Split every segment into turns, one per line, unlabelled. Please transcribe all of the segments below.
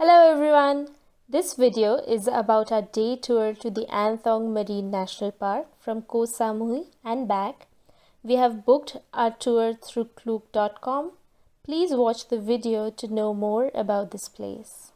Hello everyone! This video is about our day tour to the Angthong National Park from Koh Samui and back. We have booked our tour through klook.com. Please watch the video to know more about this place.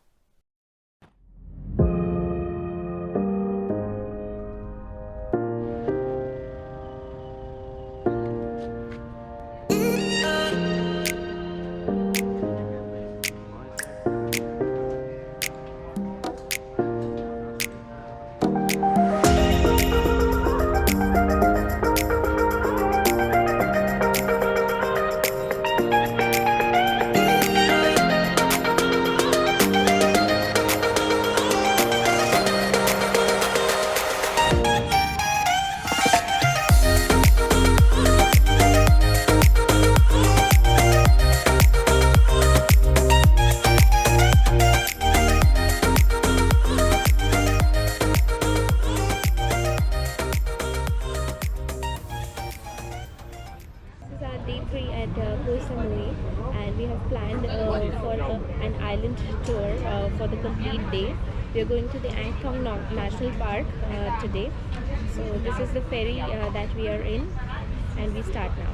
Day 3 at Koh Samui, and we have planned for an island tour for the complete day. We are going to the Angthong National Park today. So this is the ferry that we are in, and we start now.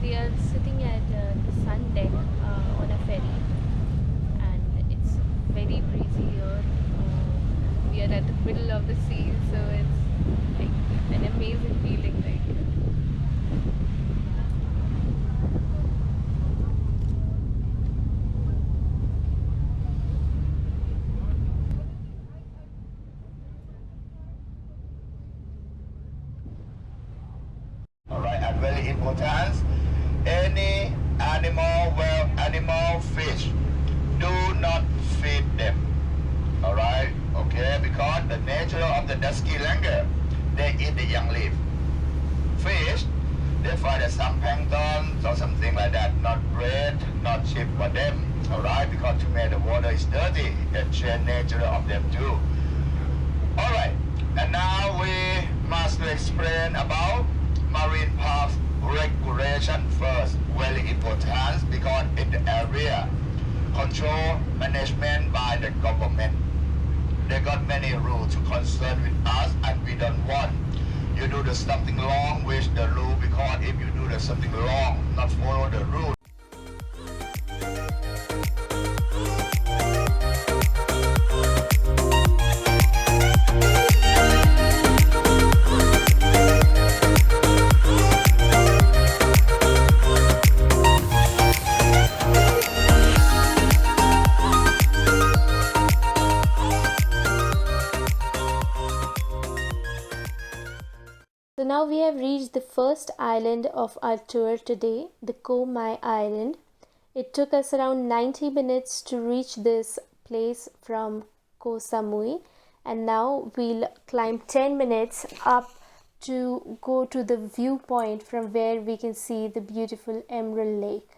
We are sitting at the sun deck on a ferry, and it's very breezy here. We are at the middle of the sea, so it's like an amazing feeling.
Alright, and very important, any animal, fish, do not feed them. Alright, okay, because the nature of the dusky langur, they eat the young leaf. Fish, they find some plankton or something like that, not bread, not cheap for them. Alright, because to me the water is dirty, the nature of them too. Alright, and now we must explain about marine park regulation first, very important, because in the area control management by the government. They got many rules to concern with us, and we don't want you do something wrong with the rule, because if you do something wrong, not follow the rule.
So now we have reached the first island of our tour today, the Koh Mai Island. It took us around 90 minutes to reach this place from Koh Samui, and now we'll climb 10 minutes up to go to the viewpoint from where we can see the beautiful Emerald Lake.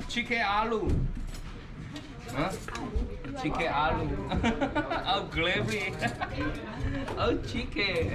Chicken aloo. Huh? Chicken aloo. Oh, gravy. Oh, chicken.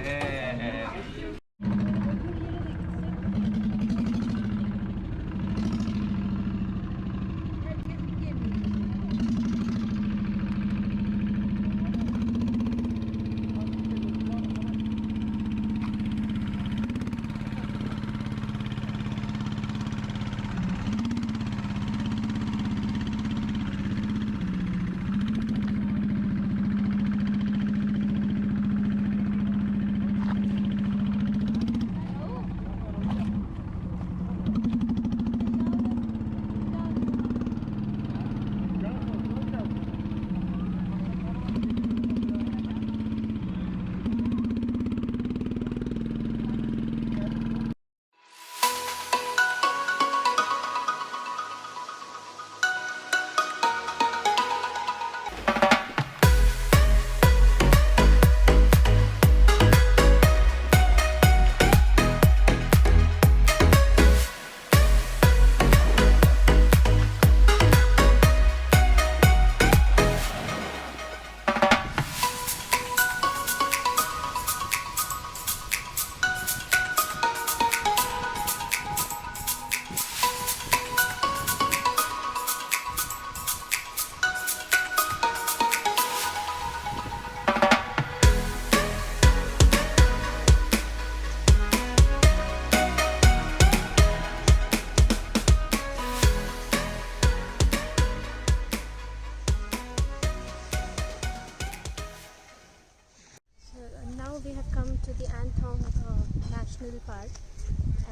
National Park,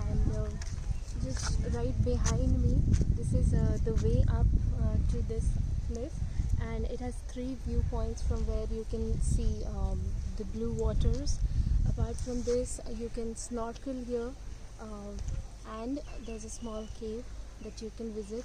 and just right behind me, this is the way up to this place, and it has 3 viewpoints from where you can see the blue waters. Apart from this, you can snorkel here, and there's a small cave that you can visit.